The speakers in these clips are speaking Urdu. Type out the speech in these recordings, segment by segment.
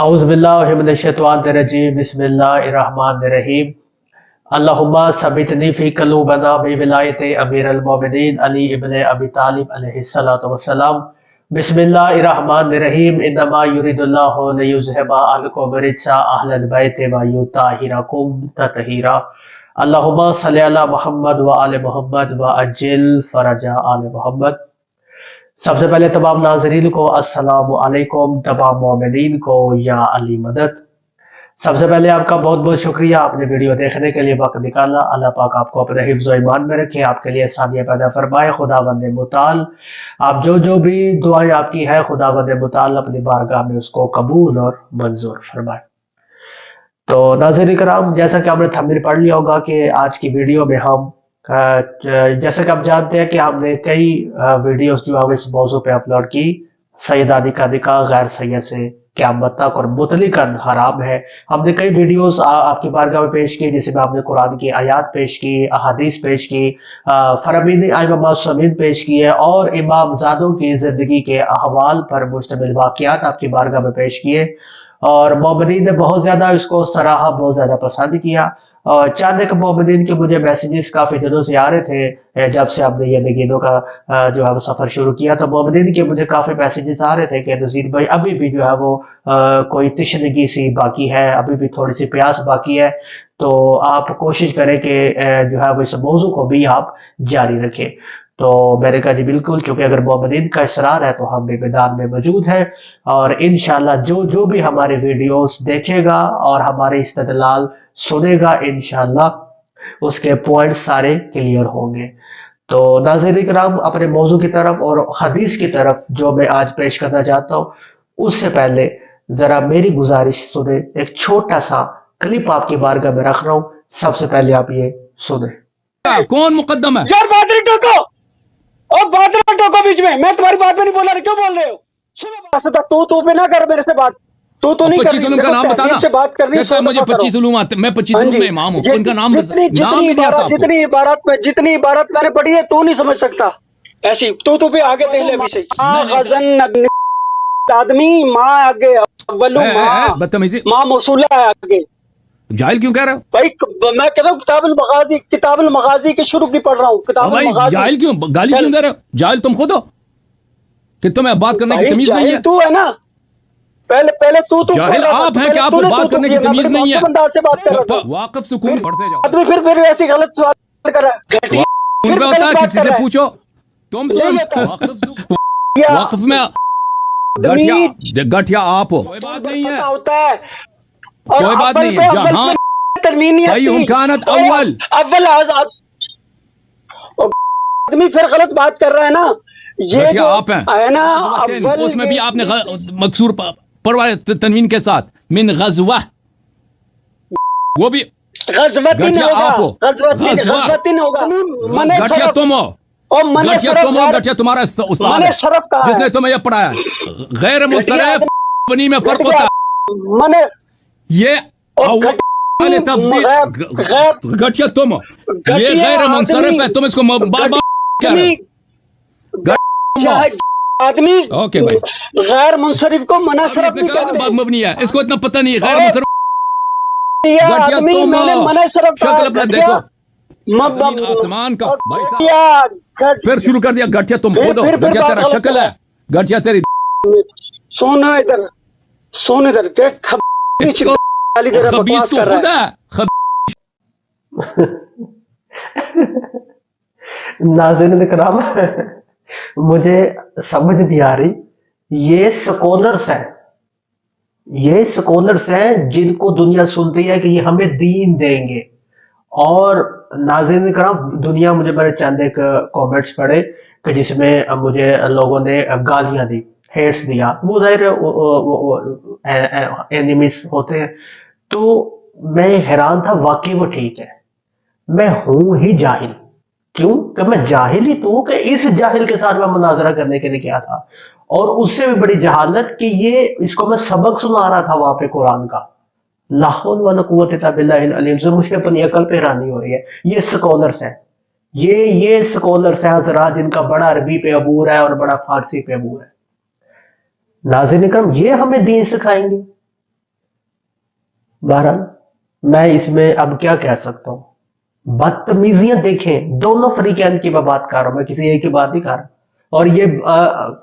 اعوذ باللہ من الشیطان الرجیم بسم اللہ الرحمن الرحیم اللہم ثبتنی فی قلوبنا بولایت امیر المومنین علی ابن ابی طالب علیہ الصلوۃ والسلام بسم اللہ الرحمن الرحیم انما یرید اللہ لیذھب عنکم الرجس اہل البیت ویطہرکم تطہیرا اللہم صلی علی محمد وآل محمد وعجل فرج آل محمد۔ سب سے پہلے تمام ناظرین کو السلام علیکم، تمام مومنین کو یا علی مدد۔ سب سے پہلے آپ کا بہت بہت شکریہ، آپ نے ویڈیو دیکھنے کے لیے وقت نکالا۔ اللہ پاک آپ کو اپنے حفظ و ایمان میں رکھے، آپ کے لیے آسانیاں پیدا فرمائے۔ خداوند متعال آپ جو بھی دعائیں آپ کی ہے، خداوند متعال اپنی بارگاہ میں اس کو قبول اور منظور فرمائے۔ تو ناظرین کرام، جیسا کہ ہم نے تھمبنیل پڑھ لیا ہوگا کہ آج کی ویڈیو میں ہم جیسا کہ آپ جانتے ہیں کہ ہم نے کئی ویڈیوز جو ہے اس موضوع پہ اپلوڈ کی، سیدانی کا نکاح غیر سید سے قیامت تک اور مطلقاً حرام ہے۔ ہم نے کئی ویڈیوز آپ کی بارگاہ میں پیش کی، جس میں ہم نے قرآن کی آیات پیش کی، احادیث پیش کی، فرامین ائمہ معصومین پیش کی ہے، اور امام زادوں کی زندگی کے احوال پر مشتمل واقعات آپ کی بارگاہ میں پیش کیے، اور مومنین نے بہت زیادہ اس کو سراہا، بہت زیادہ پسند کیا۔ اور چند ایک مومنین کے مجھے میسیجز کافی دنوں سے آ رہے تھے، جب سے ہم نے یہ نگینوں کا جو ہے وہ سفر شروع کیا، تو مومنین کے مجھے کافی میسیجز آ رہے تھے کہ نذیر بھائی ابھی بھی جو ہے وہ کوئی تشنگی سی باقی ہے، ابھی بھی تھوڑی سی پیاس باقی ہے، تو آپ کوشش کریں کہ جو ہے وہ اس موضوع کو بھی آپ جاری رکھیں۔ تو میں نے کہا جی بالکل، کیونکہ اگر مومنین کا اصرار ہے تو ہم بھی میدان میں موجود ہیں، اور انشاءاللہ جو بھی ہمارے ویڈیوز دیکھے گا اور ہمارے استدلال سنے گا، انشاءاللہ اس کے پوائنٹ سارے کلیئر ہوں گے۔ تو ناظرین کرام، اپنے موضوع کی طرف اور حدیث کی طرف جو میں آج پیش کرنا چاہتا ہوں، اس سے پہلے ذرا میری گزارش سنیں، ایک چھوٹا سا کلپ آپ کی بارگاہ میں رکھ رہا ہوں، سب سے پہلے آپ یہ سنیں۔ کون مقدم ہے؟ یار بات نہیں ٹوکو، اور بات نہ ٹوکو بیچ میں تمہاری بات میں نہیں بولا، کیوں بول رہے ہو؟ سنو، تو بھی نہ کر میرے سے بات، تو نہیں 25 علوم کا نام بتانا سے بات کرنی کہتا ہے مجھے 25 علوم آتے، میں 25 علوم میں امام ہوں، ان کا نام ہی نہیں آتا آپ کو۔ جتنی عبارت میں نے پڑھی ہے تو نہیں سمجھ سکتا ایسی، تو بھی آگے دیکھ لے ابھی سے۔ غزن آدمی ماں آگے، اولو ماں، بدتمیزی، ماں موصولہ ہے آگے۔ جاہل کیوں کہہ رہے ہو بھائی میں کہتا ہوں کتاب المغازی کی شروع کی پڑھ رہا ہوں، کتاب بھائی؟ المغازی۔ جاہل کیوں، گالی کیوں دے رہے ہو؟ جاہل تم خود ہو کہ تمہیں بات کرنے کی تمیز نہیں ہے؟ تو ہے نا، پہلے تو جاہل آپ ہیں کہ آپ کو بات کرنے کی تمیز نہیں ہے۔ ہے۔ واقف سکون پڑھتے جاؤ، آدمی پھر ایسی غلط سوال کر رہا ہے، ان پہ ہوتا ہے، کسی سے پوچھو۔ تم سن، واقف میں گٹھیا آپ ہو، کوئی بات نہیں ہے، ہوتا ہے، کوئی بات نہیں ہے۔ جہاں کئی امکانات اول آدمی پھر غلط بات کر رہا ہے نا، یہ گٹھیا آپ ہیں ہے نا، اس میں بھی آپ نے مکسور پڑھوایا تنوین کے ساتھ، من غزوہ، وہ بھی غزوتن ہوگا، غزوتن ہوگا، گٹھیا تم ہو، گٹھیا تم ہو، گٹھیا تمہارا استاد ہے جس نے تمہیں یہ پڑھایا۔ غیر منصرف بنی میں فرق ہوتا ہے، یہ تفصیل، گٹھیا تم ہو، یہ غیر منصرف ہے، تم اس کو بار بار کہہ رہے ہو۔ آدمی اوکے بھائی، غیر منصرف کو منصرف نہیں کہتے، مبنی ہے، اس کو اتنا پتہ نہیں ہے غیر منصرف۔ آدمی میں نے منصرف شکل اپنا دیکھو، زمین آسمان کا بھائی صاحب، پھر شروع کر دیا گٹھیا تم خود ہو، گٹھیا تیرا شکل ہے، گٹھیا تیری سونا ادھر دیکھ، خبیث تو خود ہے۔ ناظرین کرام، مجھے سمجھ نہیں آ رہی، یہ سکولرز ہیں جن کو دنیا سنتی ہے کہ یہ ہمیں دین دیں گے، اور ناظرین کرام دنیا مجھے میں نے چند ایک کامنٹس پڑھے کہ جس میں مجھے لوگوں نے گالیاں دی، ہیٹس دیا، وہ ظاہر اینیمیز ہوتے ہیں، تو میں حیران تھا، واقعی وہ ٹھیک ہے، میں ہوں ہی جاہل، کیوں کہ میں جاہل ہی تو کہ اس جاہل کے ساتھ میں مناظرہ کرنے کے لیے کیا تھا، اور اس سے بھی بڑی جہالت کہ یہ اس کو میں سبق سنا رہا تھا وہاں پہ قرآن کا، لا حول ولا قوت الا باللہ العلی العظیم۔ مجھے اپنی عقل پہ حیرانی ہو رہی ہے، یہ سکولرز ہیں، یہ سکولرز ہیں حضرات، جن کا بڑا عربی پہ عبور ہے اور بڑا فارسی پہ عبور ہے۔ ناظرین کرام، یہ ہمیں دین سکھائیں گے؟ بہرحال میں اس میں اب کیا کہہ سکتا ہوں. بدتمیزیاں دیکھیں دونوں فریقین کی میں بات کر رہا ہوں, میں کسی ایک کی بات نہیں کر رہا. اور یہ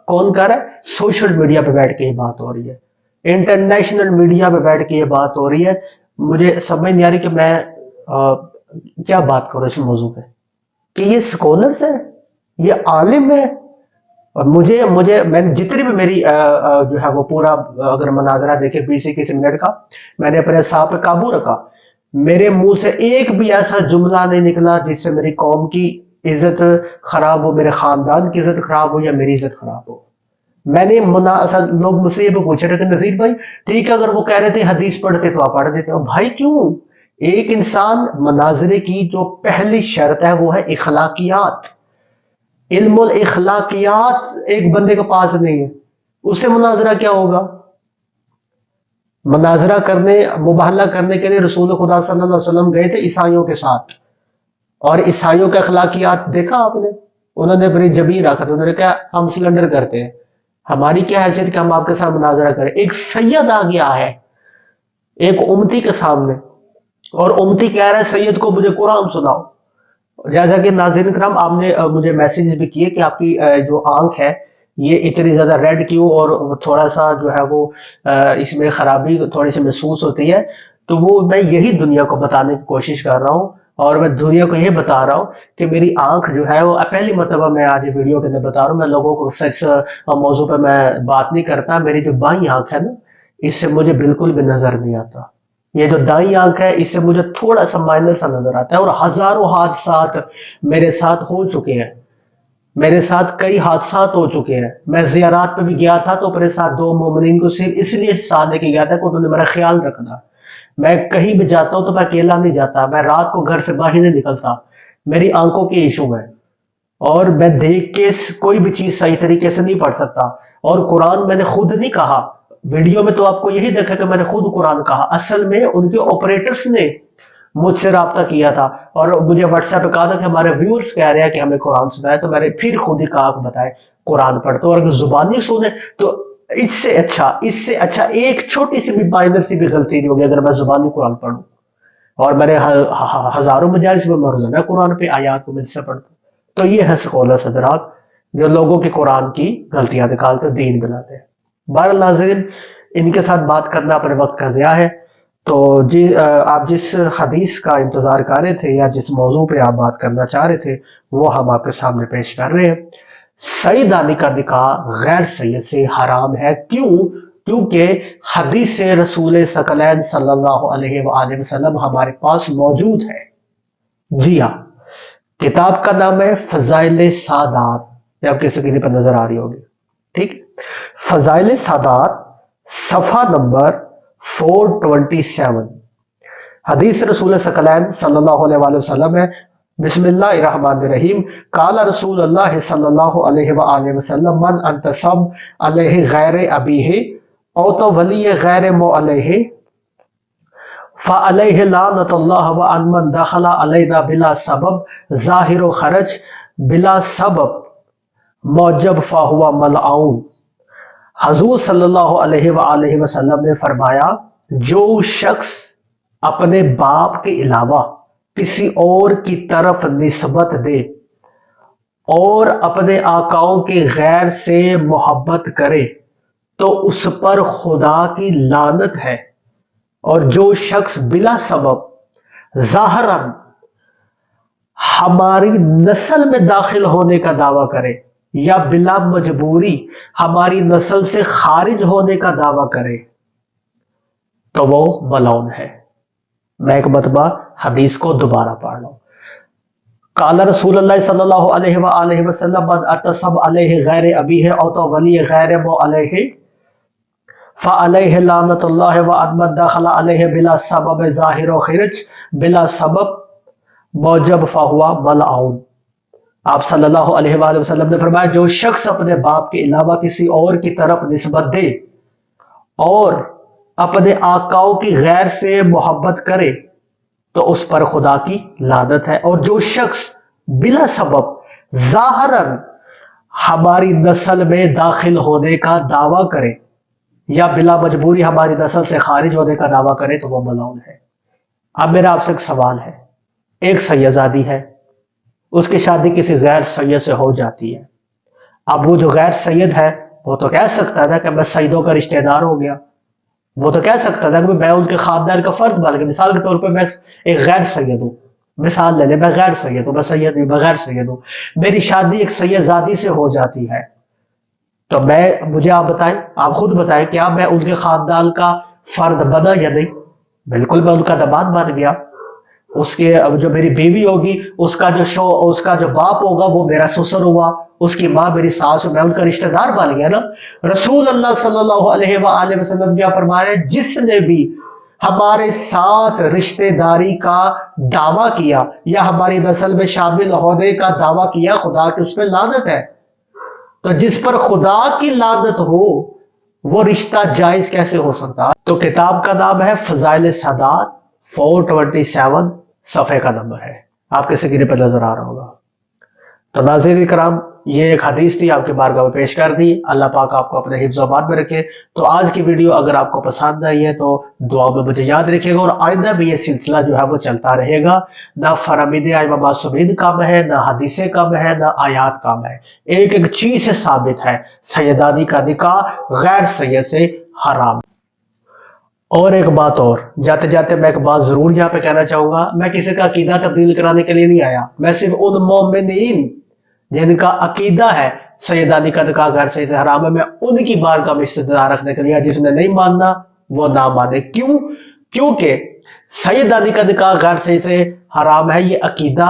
کون کر رہا ہے؟ سوشل میڈیا پہ بیٹھ کے یہ بات ہو رہی ہے, انٹرنیشنل میڈیا پہ بیٹھ کے یہ بات ہو رہی ہے. مجھے سمجھ نہیں آ رہی کہ میں کیا بات کروں اس موضوع پہ, کہ یہ سکولرز ہے, یہ عالم ہے. اور مجھے میں جتنی بھی میری جو ہے وہ پورا اگر مناظرہ دیکھے 20-21 منٹ کا, میں نے اپنے اعصاب پہ قابو رکھا. میرے منہ سے ایک بھی ایسا جملہ نہیں نکلا جس سے میری قوم کی عزت خراب ہو, میرے خاندان کی عزت خراب ہو یا میری عزت خراب ہو. میں نے لوگ مجھ سے یہ بھی پوچھ رہے تھے نذیر بھائی ٹھیک ہے اگر وہ کہہ رہے تھے حدیث پڑھتے تو آپ پڑھ دیتے ہو. بھائی کیوں؟ ایک انسان مناظرے کی جو پہلی شرط ہے وہ ہے اخلاقیات. علم الاخلاقیات ایک بندے کے پاس نہیں ہے, اس سے مناظرہ کیا ہوگا؟ مناظرہ کرنے مباہلہ کرنے کے لیے رسول خدا صلی اللہ علیہ وسلم گئے تھے عیسائیوں کے ساتھ, اور عیسائیوں کے اخلاقیات دیکھا آپ نے؟ انہوں نے پھر جبین رکھا تھا, انہوں نے کہا ہم سلنڈر کرتے ہیں, ہماری کیا حیثیت کہ ہم آپ کے ساتھ مناظرہ کریں. ایک سید آ گیا ہے ایک امتی کے سامنے, اور امتی کہہ رہا ہے سید کو مجھے قرآن سناؤ. جیسا کہ ناظرین کرام آپ نے مجھے میسیج بھی کیے کہ آپ کی جو آنکھ ہے یہ اتنی زیادہ ریڈ کیوں, اور تھوڑا سا جو ہے وہ اس میں خرابی تھوڑی سی محسوس ہوتی ہے. تو وہ میں یہی دنیا کو بتانے کی کوشش کر رہا ہوں, اور میں دنیا کو یہ بتا رہا ہوں کہ میری آنکھ جو ہے وہ پہلی مرتبہ میں آج ویڈیو کے اندر بتا رہا ہوں. میں لوگوں کو سیکس موضوع پہ میں بات نہیں کرتا. میری جو بائیں آنکھ ہے نا اس سے مجھے بالکل بھی نظر نہیں آتا. یہ جو دائیں آنکھ ہے اس سے مجھے تھوڑا سا مائنر سا نظر آتا ہے. اور ہزاروں حادثات میرے ساتھ ہو چکے ہیں, میرے ساتھ کئی حادثات ہو چکے ہیں. میں زیارات پہ بھی گیا تھا تو میرے ساتھ 2 مومنین کو صرف اس لیے ساتھ لے کے گیا تھا کہ انہوں نے میرا خیال رکھنا. میں کہیں بھی جاتا ہوں تو میں اکیلا نہیں جاتا, میں رات کو گھر سے باہر نہیں نکلتا. میری آنکھوں کی ایشو ہے, اور میں دیکھ کے کوئی بھی چیز صحیح طریقے سے نہیں پڑھ سکتا. اور قرآن میں نے خود نہیں کہا, ویڈیو میں تو آپ کو یہی دیکھا کہ میں نے خود قرآن کہا. اصل میں ان کے آپریٹرز نے مجھ سے رابطہ کیا تھا اور مجھے واٹس ایپ پہ کہا تھا کہ ہمارے ویورز کہہ رہے ہیں کہ ہمیں قرآن سنائے, تو میں نے پھر خود ہی کہا کہ بتائے قرآن پڑھتے. اور اگر زبانی سنے تو اس سے اچھا ایک چھوٹی سی بھی مائنر سی بھی غلطی نہیں ہوگی اگر میں زبانی قرآن پڑھوں. اور میں نے ہزاروں مجالس میں روزانہ قرآن پہ آیات کو مجھ سے پڑھتا. تو یہ ہے سکولر حضرات جو لوگوں کے قرآن کی غلطیاں نکالتے دین بناتے ہیں. بہرحال ناظرین ان کے ساتھ بات کرنا اپنے وقت کا ضیاع ہے. تو جی آپ جس حدیث کا انتظار کر رہے تھے یا جس موضوع پہ آپ بات کرنا چاہ رہے تھے وہ ہم آپ کے سامنے پیش کر رہے ہیں. سیدانی کا نکاح غیر سید سے حرام ہے. کیوں؟ کیونکہ حدیث رسول ثقلین صلی اللہ علیہ وآلہ وسلم ہمارے پاس موجود ہے. جی ہاں, کتاب کا نام ہے فضائل سادات, یہ آپ کی سکرین پر نظر آ رہی ہوگی. ٹھیک, فضائل سادات صفحہ نمبر 427. حدیث رسول ثقلین صلی اللہ علیہ وآلہ وسلم ہے. بسم اللہ الرحمن الرحیم. قال رسول اللہ صلی اللہ علیہ وآلہ وسلم من انتصب علیہ غیر ابیہ او تو ولی غیر مو علیہ فعلیہ لعنت اللہ وعن من دخل علینا بلا سبب ظاہر و خرج بلا سبب موجب فہو ملعون. حضور صلی اللہ علیہ وآلہ وسلم نے فرمایا جو شخص اپنے باپ کے علاوہ کسی اور کی طرف نسبت دے اور اپنے آقاؤں کے غیر سے محبت کرے تو اس پر خدا کی لعنت ہے. اور جو شخص بلا سبب ظاہراً ہماری نسل میں داخل ہونے کا دعویٰ کرے یا بلا مجبوری ہماری نسل سے خارج ہونے کا دعویٰ کرے تو وہ ملعون ہے. میں ایک مرتبہ حدیث کو دوبارہ پڑھ لوں. قال رسول اللہ صلی اللہ علیہ وآلہ وسلم من اعتصب علیہ غیر ابیہ او تو ولی غیر مو علیہ فعلیہ لعنت اللہ وعن من دخل علیہ بلا سبب ظاہر و خرج بلا سبب موجب فہو ملعون. آپ صلی اللہ علیہ وآلہ وسلم نے فرمایا جو شخص اپنے باپ کے علاوہ کسی اور کی طرف نسبت دے اور اپنے آقاؤں کی غیر سے محبت کرے تو اس پر خدا کی لعنت ہے. اور جو شخص بلا سبب ظاہراً ہماری نسل میں داخل ہونے کا دعویٰ کرے یا بلا مجبوری ہماری نسل سے خارج ہونے کا دعویٰ کرے تو وہ ملعون ہے۔ اب میرا آپ سے ایک سوال ہے، ایک سیدزادی ہے، اس کی شادی کسی غیر سید سے ہو جاتی ہے، اب وہ جو غیر سید ہے وہ تو کہہ سکتا تھا کہ میں سیدوں کا رشتہ دار ہو گیا، وہ تو کہہ سکتا تھا کہ میں ان کے خاندان کا فرد بن گیا۔ مثال کے طور پہ میں ایک غیر سید ہوں، مثال لے لیں، میں غیر سید ہوں، میں سید نہیں، میں غیر سید ہوں، میری شادی ایک سیدزادی سے ہو جاتی ہے، تو مجھے آپ بتائیں، آپ خود بتائیں، کیا میں ان کے خاندان کا فرد بنا یا نہیں؟ بالکل میں ان کا داماد بن گیا۔ اس کے جو میری بیوی ہوگی، اس کا جو باپ ہوگا وہ میرا سسر ہوا، اس کی ماں میری ساس ہو، میں ان کا رشتہ دار بن گیا نا۔ رسول اللہ صلی اللہ علیہ وآلہ وسلم کیا فرمایا، جس نے بھی ہمارے ساتھ رشتہ داری کا دعویٰ کیا یا ہماری نسل میں شامل ہونے کا دعویٰ کیا، خدا کی اس پہ لعنت ہے۔ تو جس پر خدا کی لعنت ہو وہ رشتہ جائز کیسے ہو سکتا؟ تو کتاب کا نام ہے فضائل سادات، 427 صفحے کا نمبر ہے، آپ کے سکرین پہ نظر آ رہا ہوگا۔ تو ناظرین کرام، یہ ایک حدیث تھی، آپ کے بارگاہ میں پیش کر دی۔ اللہ پاک آپ کو اپنے حفظ و امان میں رکھے۔ تو آج کی ویڈیو اگر آپ کو پسند آئی ہے تو دعا میں مجھے یاد رکھے گا، اور آئندہ بھی یہ سلسلہ جو ہے وہ چلتا رہے گا۔ نہ فرامین ائمہ معصومین کم ہے، نہ حدیثیں کم ہے، نہ آیات کم ہے، ایک ایک چیز سے ثابت ہے سیدانی کا نکاح غیر سید سے حرام۔ اور ایک بات اور، جاتے جاتے میں ایک بات ضرور یہاں پہ کہنا چاہوں گا، میں کسی کا عقیدہ تبدیل کرانے کے لیے نہیں آیا، میں صرف ان مومنین جن کا عقیدہ ہے سیدانی کا نکاح غیر سید سے حرام ہے، میں ان کی بارگاہ میں استدلال رکھنے کے لیے، جس نے نہیں ماننا وہ نہ مانے۔ کیونکہ سیدانی کا نکاح غیر سید سے حرام ہے، یہ عقیدہ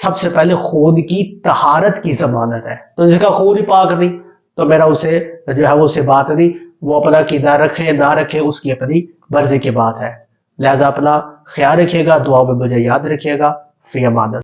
سب سے پہلے خون کی طہارت کی ضمانت ہے، تو جس کا خون ہی پاک نہیں تو میرا اسے جو ہے وہ سے بات نہیں، وہ اپنا عقیدہ رکھے نہ رکھے اس کی اپنی مرضی کی بات ہے۔ لہذا اپنا خیال رکھیے گا، دعا میں مجھے یاد رکھیے گا۔ فی امان اللہ۔